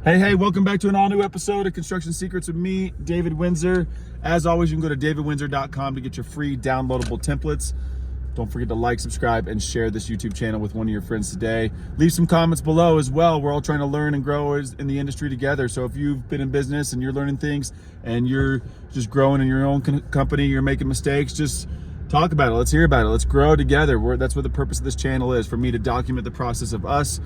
Hey, welcome back to an all-new episode of Construction Secrets with me, David Wintzer. As always, you can go to davidwintzer.com to get your free downloadable templates. Don't forget to like, subscribe, and share this YouTube channel with one of your friends today. Leave some comments below as well. We're all trying to learn and grow in the industry together. So if you've been in business and you're learning things and you're just growing in your own company, you're making mistakes, just talk about it. Let's hear about it. Let's grow together. That's what the purpose of this channel is, for me to document the process of us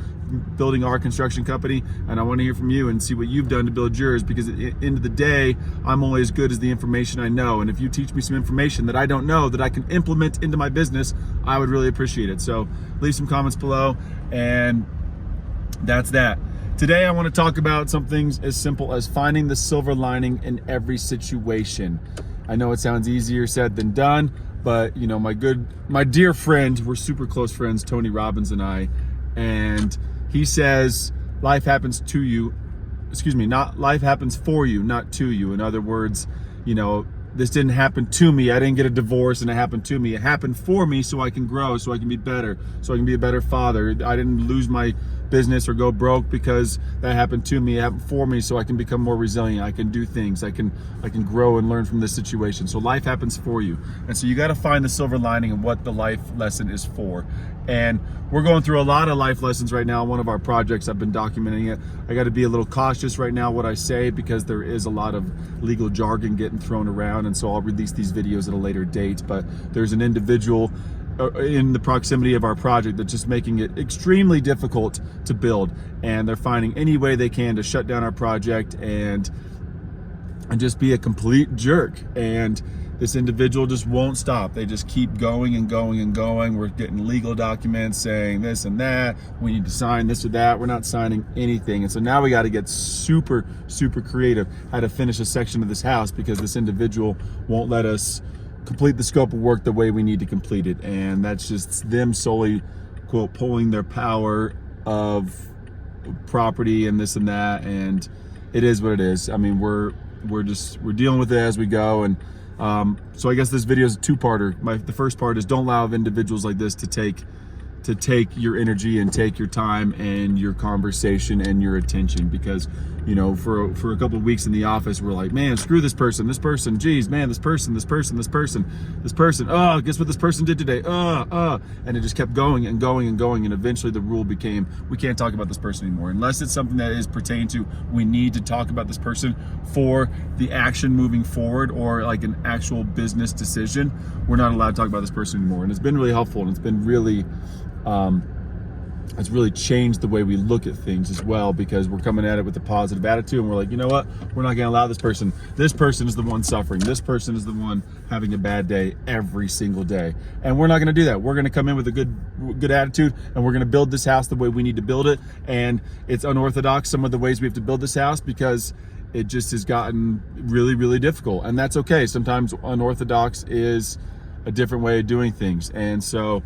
building our construction company. And I want to hear from you and see what you've done to build yours, because at the end of the day, I'm only as good as the information I know. And if you teach me some information that I don't know that I can implement into my business, I would really appreciate it. So leave some comments below, and that's that. Today, I want to talk about something as simple as finding the silver lining in every situation. I know it sounds easier said than done, but you know, my dear friend, we're super close friends, Tony Robbins and I, and he says life happens to you, life happens for you, not to you. In other words, you know, this didn't happen to me. I didn't get a divorce and it happened to me. It happened for me so I can grow, so I can be better, so I can be a better father. I didn't lose my business or go broke because that happened to me. It happened for me so I can become more resilient. I can do things. I can grow and learn from this situation. So life happens for you. And so you got to find the silver lining of what the life lesson is for. And we're going through a lot of life lessons right now. One of our projects, I've been documenting it. I got to be a little cautious right now what I say, because there is a lot of legal jargon getting thrown around. And so I'll release these videos at a later date. But there's an individual in the proximity of our project that's just making it extremely difficult to build, and they're finding any way they can to shut down our project and just be a complete jerk. And this individual just won't stop. They just keep going and going and going. We're getting legal documents saying this and that. We need to sign this or that. We're not signing anything. And so now we got to get super creative how to finish a section of this house, because this individual won't let us complete the scope of work the way we need to complete it. And that's just them solely, quote, pulling their power of property and this and that. And it is what it is. I mean, we're dealing with it as we go. And so I guess this video is a two-parter. The first part is, don't allow individuals like this to take your energy and take your time and your conversation and your attention. Because, you know, for a couple of weeks in the office, we're like, man, screw this person, geez, man, this person, oh, guess what this person did today, and it just kept going and going and going. And eventually the rule became, we can't talk about this person anymore unless it's something that is pertaining to, we need to talk about this person for the action moving forward, or like an actual business decision. We're not allowed to talk about this person anymore. And it's been really helpful, and it's been really it's really changed the way we look at things as well, because we're coming at it with a positive attitude, and we're like, you know what, we're not going to allow this person is the one suffering, this person is the one having a bad day every single day, and we're not going to do that. We're going to come in with a good attitude, and we're going to build this house the way we need to build it. And it's unorthodox, some of the ways we have to build this house, because it just has gotten really difficult, and that's okay. Sometimes unorthodox is a different way of doing things, and so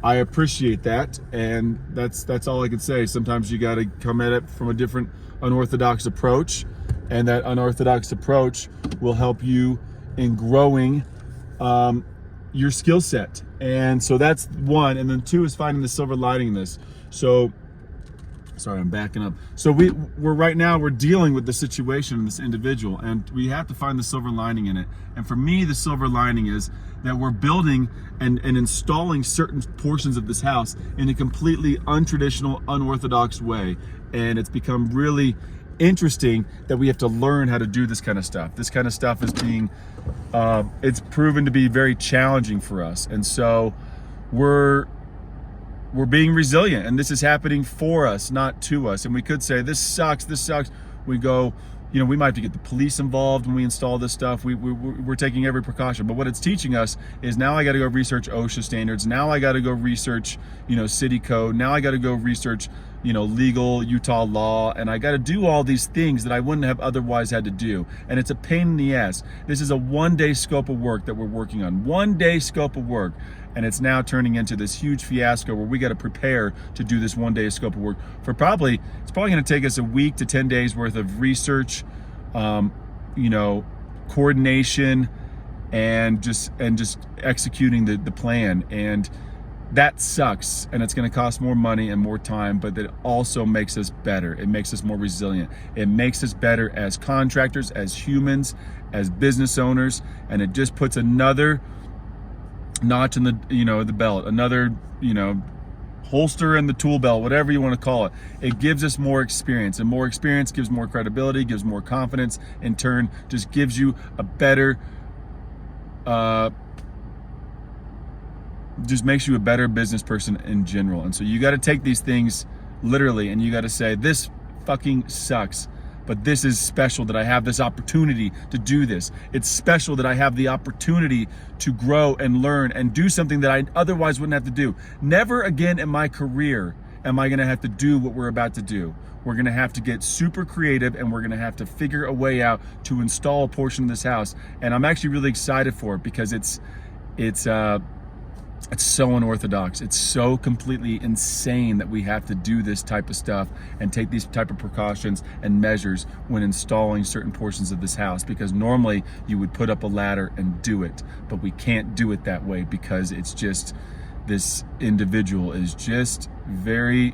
I appreciate that, and that's all I can say. Sometimes you got to come at it from a different unorthodox approach, and that unorthodox approach will help you in growing your skill set. And so that's one. And then two is finding the silver lining in this. So sorry, I'm backing up. So we're dealing with the situation in this individual, and we have to find the silver lining in it. And for me, the silver lining is that we're building and installing certain portions of this house in a completely untraditional, unorthodox way. And it's become really interesting that we have to learn how to do this kind of stuff. This kind of stuff is it's proven to be very challenging for us. And so we're being resilient, and this is happening for us, not to us. And we could say, this sucks. We go, you know, we might have to get the police involved when we install this stuff. We're taking every precaution. But what it's teaching us is, now I got to go research OSHA standards. Now I got to go research, you know, city code. Now I got to go research, you know, legal Utah law. And I got to do all these things that I wouldn't have otherwise had to do. And it's a pain in the ass. This is a one-day scope of work that we're working on. One-day scope of work. And it's now turning into this huge fiasco where we got to prepare to do this one-day scope of work for it's probably going to take us a week to 10 days worth of research, you know, coordination, and just executing the plan. And that sucks, and it's going to cost more money and more time, but it also makes us better. It makes us more resilient. It makes us better as contractors, as humans, as business owners, and it just puts another notch in the, the belt, another, holster in the tool belt, whatever you want to call it. It gives us more experience, and more experience gives more credibility, gives more confidence, in turn just gives you a better just makes you a better business person in general. And so you got to take these things literally, and you got to say, this fucking sucks, but this is special that I have this opportunity to do this. It's special that I have the opportunity to grow and learn and do something that I otherwise wouldn't have to do. Never again in my career am I going to have to do what we're about to do. We're going to have to get super creative, and we're going to have to figure a way out to install a portion of this house. And I'm actually really excited for it, because it's so unorthodox. It's so completely insane that we have to do this type of stuff and take these type of precautions and measures when installing certain portions of this house, because normally you would put up a ladder and do it, but we can't do it that way, because it's just, this individual is just very,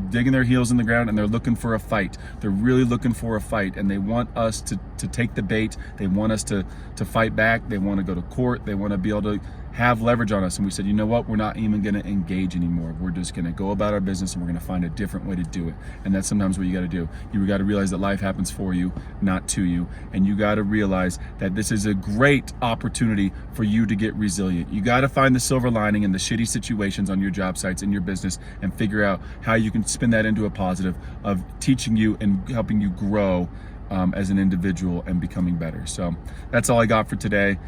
digging their heels in the ground, and they're looking for a fight. They're really looking for a fight, and they want us to take the bait. They want us to fight back. They want to go to court. They want to be able to have leverage on us. And we said, you know what? We're not even going to engage anymore. We're just going to go about our business, and we're going to find a different way to do it. And that's sometimes what you got to do. You got to realize that life happens for you, not to you. And you got to realize that this is a great opportunity for you to get resilient. You got to find the silver lining in the shitty situations on your job sites, in your business, and figure out how you can spin that into a positive of teaching you and helping you grow as an individual and becoming better. So that's all I got for today.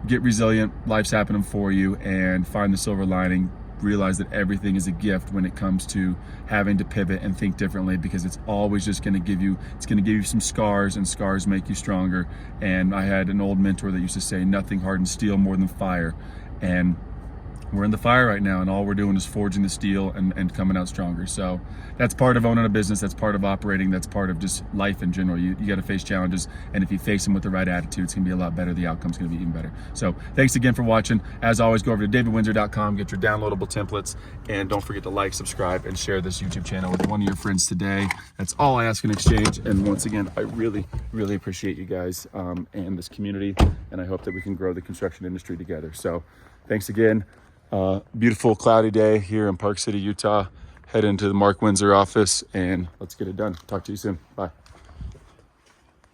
Get resilient, life's happening for you, and find the silver lining. Realize that everything is a gift when it comes to having to pivot and think differently, because it's always just going to give you, some scars, and scars make you stronger. And I had an old mentor that used to say, nothing hardens steel more than fire. And we're in the fire right now, and all we're doing is forging the steel and coming out stronger. So that's part of owning a business. That's part of operating. That's part of just life in general. You got to face challenges, and if you face them with the right attitude, it's going to be a lot better. The outcome's going to be even better. So thanks again for watching. As always, go over to davidwintzer.com, get your downloadable templates, and don't forget to like, subscribe, and share this YouTube channel with one of your friends today. That's all I ask in exchange. And once again, I really, really appreciate you guys and this community, and I hope that we can grow the construction industry together. So thanks again. Beautiful cloudy day here in Park City, Utah. Head into the Mark Wintzer office, and let's get it done. Talk to you soon. Bye.